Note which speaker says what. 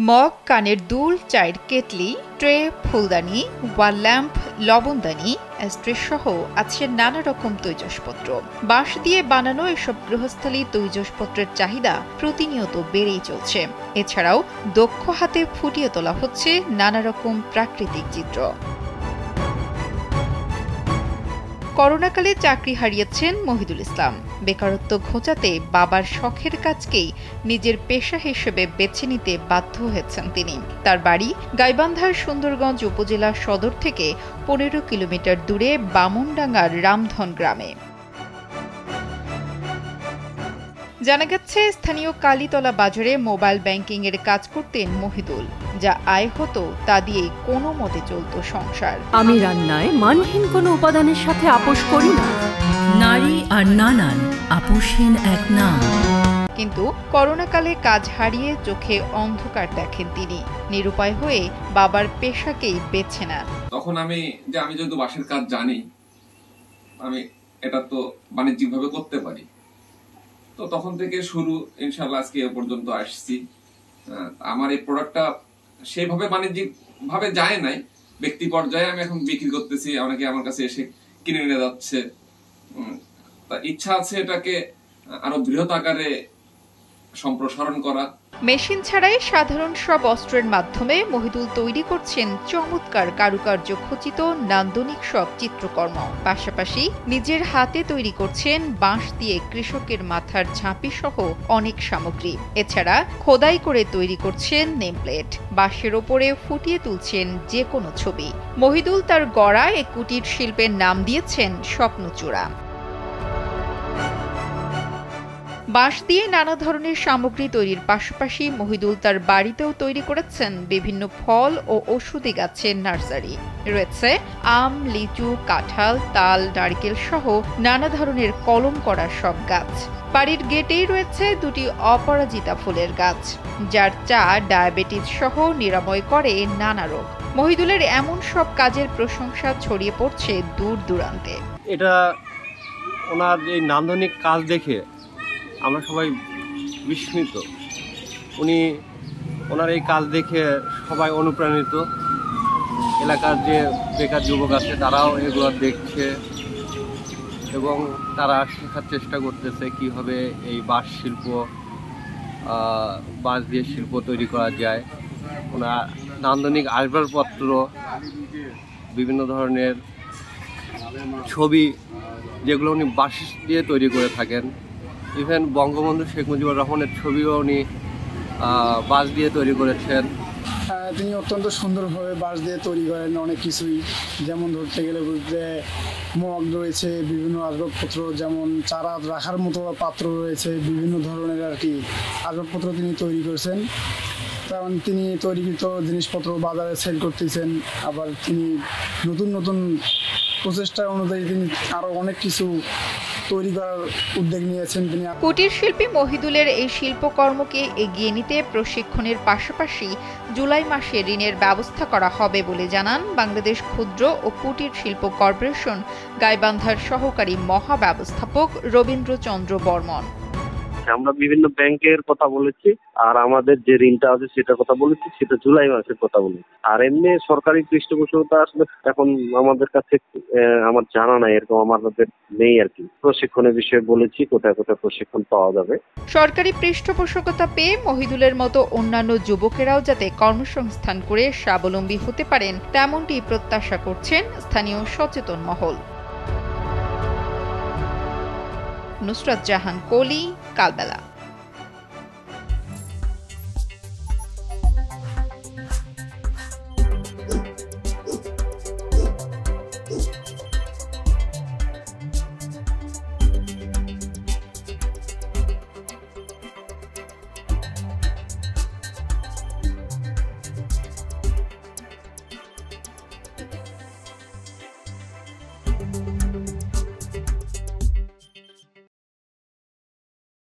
Speaker 1: Mug, কানের দুল, চায়ের কেটলি, ট্রে, ফুলদানি, ওয়াল ল্যাম্প, লবণদানি, অ্যাস্ট্রে সহ আছে নানা রকম তৈজসপত্র। বাঁশ দিয়ে বানানো এসব গৃহস্থালী তৈজসপত্রের চাহিদা প্রতিনিয়ত বেড়েই চলছে। এছাড়াও দক্ষ হাতে ফুটিয়ে তোলা হচ্ছে নানা রকম প্রাকৃতিক চিত্র। করোনাকালে চাকরি হারিয়েছেন মহিদুল ইসলাম। বেকারত্ব ঘোচাতে বাবার শখের কাজকেই নিজের পেশা হিসেবে বেছে নিতে বাধ্য হয়েছেন তিনি। তার বাড়ি গাইবান্ধার সুন্দরগঞ্জ উপজেলা সদর থেকে 15 কিলোমিটার দূরে বামনডাঙ্গার রামধন গ্রামে। জানা গেছে, স্থানীয় কালীতলা বাজারে মোবাইল ব্যাংকিং এর কাজ করতেন মহিদুল। যা আয় হতো তা দিয়েই কোনো মতে চলত সংসার।
Speaker 2: আমি রান্নায় মানহীন কোনো উপাদানের সাথে আপোষ করি না। নারী আর নানান আপোষহীন এক নাম।
Speaker 1: কিন্তু করোনাকালে কাজ হারিয়ে চোখে অন্ধকার দেখেন তিনি। নিরুপায় হয়ে বাবার পেশাকেই বেছে নেন।
Speaker 3: তখন আমি যেহেতু বাঁশের কাজ জানি, আমি এটা তো বাণিজ্যিকভাবে করতে পারি। তো তখন থেকে শুরু, ইনশাআল্লাহ আজকে এ পর্যন্ত আসছি। আমার এই প্রোডাক্টটা সেইভাবে বাণিজ্যিক ভাবে যায় নাই, ব্যক্তি পর্যায়ে আমি এখন বিক্রি করতেছি। অনেকে আমার কাছে এসে কিনে নিয়ে যাচ্ছে। তা ইচ্ছা আছে এটাকে আরো বৃহৎ আকারে সম্প্রসারণ করা।
Speaker 1: মেশিন ছাড়াই সাধারণ সব অস্ত্রের মাধ্যমে মহিদুল তৈরি করছেন চমৎকার কারুকার্য খচিত নান্দনিক সব চিত্রকর্ম। পাশাপাশি নিজের হাতে তৈরি করছেন বাঁশ দিয়ে কৃষকের মাথার ঝাঁপি সহ অনেক সামগ্রী। এছাড়া খোদাই করে তৈরি করছেন নেমপ্লেট। বাঁশের ওপরে ফুটিয়ে তুলছেন যে কোনো ছবি। মহিদুল তার গড়া এ কুটির শিল্পের নাম দিয়েছেন স্বপ্নচূড়া। বাঁশ দিয়ে নানা ধরনের সামগ্রী তৈরির পাশাপাশি মহিদুল তার বাড়িতেও তৈরি করেছেন বিভিন্ন ফল ও ঔষধি গাছের নার্সারি। রয়েছে আম, লিচু, কাঁঠাল, তাল, নারকেল সহ নানা ধরনের কলম করা সব গাছ। বাড়ির গেটেই রয়েছে 2টি অপরাজিতা ফুলের গাছ, যার চা ডায়াবেটিস সহ নিরাময় করে নানা রোগ। মহিদুলের এমন সব কাজের প্রশংসা ছড়িয়ে পড়ছে দূর দূরান্তে।
Speaker 4: এটা ওনার এই নান্দনিক কাজ দেখে আমরা সবাই বিস্মিত। ওনার এই কাজ দেখে সবাই অনুপ্রাণিত। এলাকার যে বেকার যুবক আছে তারাও এগুলো দেখছে এবং তারা শেখার চেষ্টা করতেছে কীভাবে এই বাঁশ দিয়ে শিল্প তৈরি করা যায়। ওনার নান্দনিক আসবাবপত্র, বিভিন্ন ধরনের ছবি যেগুলো উনি বাঁশ দিয়ে তৈরি করে থাকেন। ইভেন বঙ্গবন্ধু শেখ মুজিবুর রহমানের ছবিও উনি বাঁশ দিয়ে তৈরি করেছেন।
Speaker 5: তিনি অত্যন্ত সুন্দরভাবে বাঁশ দিয়ে তৈরি করেন অনেক কিছুই। যেমন ধরতে গেলে বলতে মগ রয়েছে, বিভিন্ন আসবাবপত্র, যেমন চারা রাখার মতো পাত্র রয়েছে, বিভিন্ন ধরনের আর কি আসবাবপত্র তিনি তৈরি করেছেন। কারণ তিনি তৈরিকৃত জিনিসপত্র বাজারে সেল করতেছেন। আবার তিনি নতুন নতুন প্রচেষ্টা অনুযায়ী তিনি আরও অনেক কিছু তৈরি করার উদ্যোগ নিয়েছেন তিনি।
Speaker 1: কুটির শিল্পী মহিদুলের এই শিল্পকর্মকে এগিয়ে নিতে প্রশিক্ষণের পাশাপাশি জুলাই মাসে ঋণের ব্যবস্থা করা হবে বলে জানান বাংলাদেশ ক্ষুদ্র ও কুটির শিল্প কর্পোরেশন গাইবান্ধার সহকারী মহাব্যবস্থাপক রবীন্দ্রচন্দ্র বর্মন।
Speaker 6: আমরা বিভিন্ন ব্যাংকের কথা বলেছি, আর আমাদের যে ঋণটা আছে সেটার কথা বলেছি, সেটা জুলাই মাসের কথা বলেছি। আর এমনি সরকারি পৃষ্ঠপোষকতা আসলে এখন আমাদের কাছে আমার জানা নাই, এরকম আমাদের নেই আর কি। প্রশিক্ষণের বিষয়ে বলেছি, কোথায় কোথায় প্রশিক্ষণ পাওয়া যাবে।
Speaker 1: সরকারি পৃষ্ঠপোষকতা পেয়ে মহিদুলের মতো অন্যান্য যুবকেরাও যাতে কর্মসংস্থান করে স্বাবলম্বী হতে পারেন, তেমনটি প্রত্যাশা করছেন স্থানীয় সচেতন মহল। নুসরাত জাহান কলি, কালবেলা।